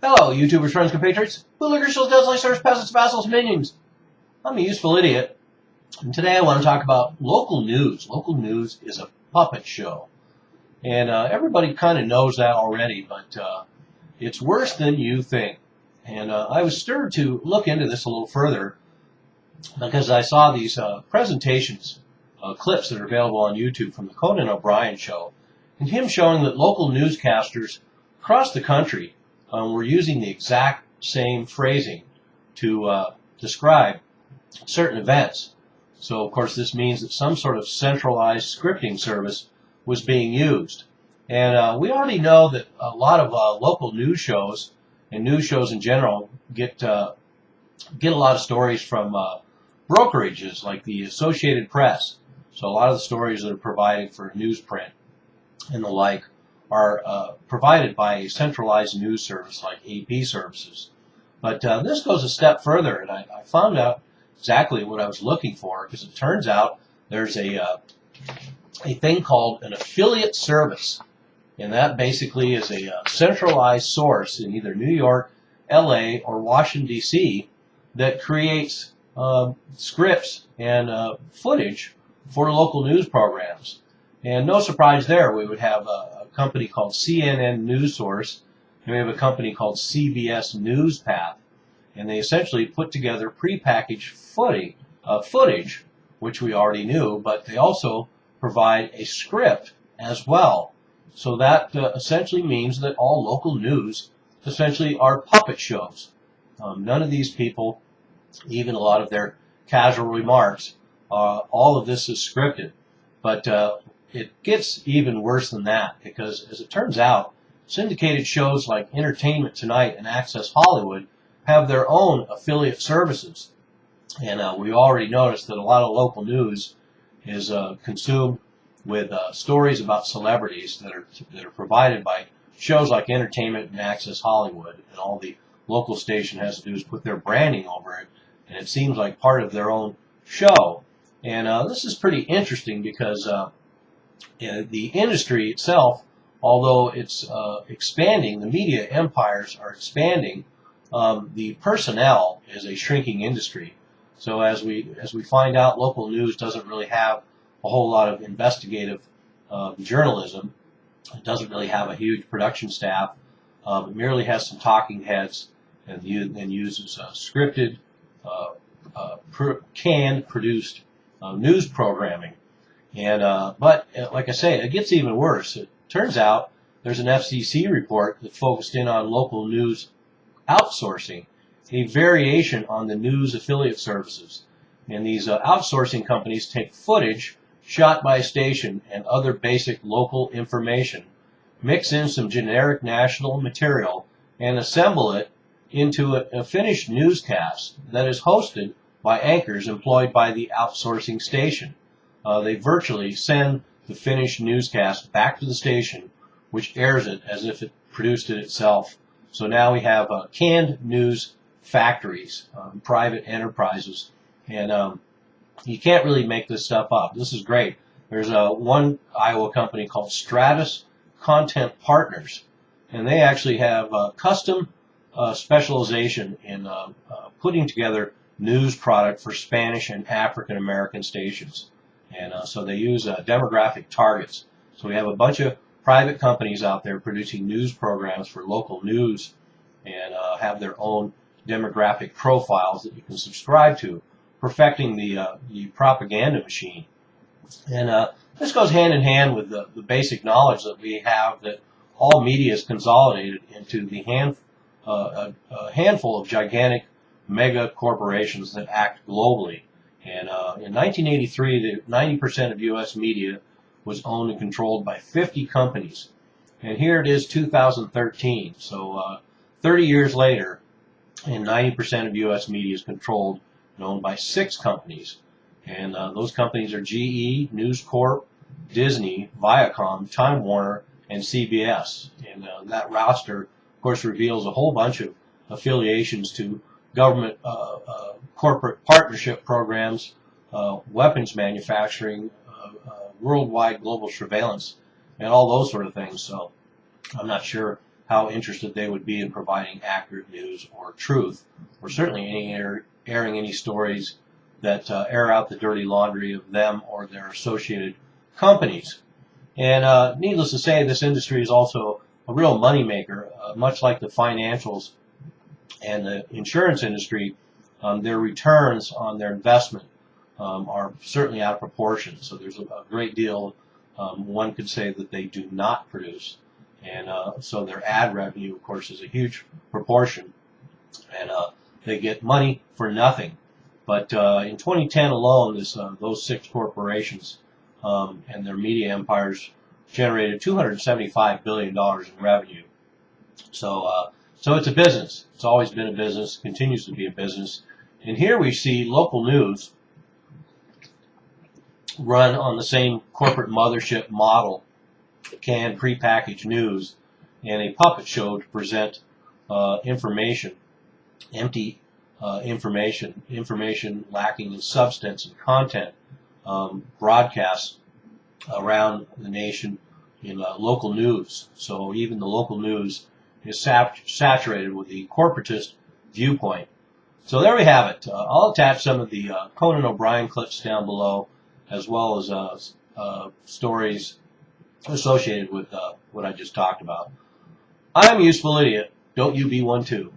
Hello, YouTubers, friends, compatriots, bootlickers, shills, deadlisters, peasants, vassals, minions. I'm a useful idiot, and today I want to talk about local news. Local news is a puppet show, and everybody kind of knows that already, but it's worse than you think. And I was stirred to look into this a little further because I saw these presentations, clips that are available on YouTube from the Conan O'Brien show, and him showing that local newscasters across the country were using the exact same phrasing to describe certain events. So, of course, this means that some sort of centralized scripting service was being used. And we already know that a lot of local news shows and news shows in general get a lot of stories from brokerages like the Associated Press. So a lot of the stories that are provided for newsprint and the like are provided by a centralized news service like AP services. But this goes a step further, and I found out exactly what I was looking for, because it turns out there's a thing called an affiliate service, and that basically is a centralized source in either New York, LA, or Washington, D.C. that creates scripts and footage for local news programs. And no surprise there, we would have a company called CNN News Source, and we have a company called CBS News Path, and they essentially put together prepackaged footage, which we already knew, but they also provide a script as well. So that essentially means that all local news essentially are puppet shows. None of these people, even a lot of their casual remarks, all of this is scripted. But it gets even worse than that, because as it turns out, syndicated shows like Entertainment Tonight and Access Hollywood have their own affiliate services. And we already noticed that a lot of local news is consumed with stories about celebrities that are provided by shows like Entertainment and Access Hollywood, and all the local station has to do is put their branding over it, and it seems like part of their own show. And this is pretty interesting because the industry itself, although it's expanding, the media empires are expanding, the personnel is a shrinking industry. So as we find out, local news doesn't really have a whole lot of investigative journalism. It doesn't really have a huge production staff. It merely has some talking heads and uses scripted, canned, produced news programming. And but like I say, it gets even worse. It turns out there's an FCC report that focused in on local news outsourcing, a variation on the news affiliate services. And these outsourcing companies take footage shot by a station and other basic local information, mix in some generic national material, and assemble it into a finished newscast that is hosted by anchors employed by the outsourcing station. They virtually send the finished newscast back to the station, which airs it as if it produced it itself. So now we have canned news factories, private enterprises, and you can't really make this stuff up. This is great. There's one Iowa company called Stratus Content Partners, and they actually have custom specialization in putting together news product for Spanish and African American stations. And so they use demographic targets. So we have a bunch of private companies out there producing news programs for local news, and have their own demographic profiles that you can subscribe to, perfecting the propaganda machine. And this goes hand in hand with the basic knowledge that we have that all media is consolidated into the a handful of gigantic mega corporations that act globally. And in 1983, 90% of U.S. media was owned and controlled by 50 companies. And here it is 2013. So 30 years later, and 90% of U.S. media is controlled and owned by 6 companies. And those companies are GE, News Corp, Disney, Viacom, Time Warner, and CBS. And that roster, of course, reveals a whole bunch of affiliations to government corporate partnership programs, weapons manufacturing, worldwide global surveillance, and all those sort of things. So I'm not sure how interested they would be in providing accurate news or truth, or certainly airing any stories that air out the dirty laundry of them or their associated companies. And needless to say, this industry is also a real moneymaker, much like the financials and the insurance industry. Their returns on their investment are certainly out of proportion. So there's a great deal, one could say, that they do not produce. And so their ad revenue, of course, is a huge proportion. And they get money for nothing. But in 2010 alone, those 6 corporations and their media empires generated $275 billion in revenue. So it's a business. It's always been a business, continues to be a business. And here we see local news run on the same corporate mothership model, canned prepackaged news, and a puppet show to present information, empty information lacking in substance and content, broadcasts around the nation in local news. So even the local news is saturated with the corporatist viewpoint. So there we have it. I'll attach some of the Conan O'Brien clips down below, as well as stories associated with what I just talked about. I'm a useful idiot. Don't you be one too.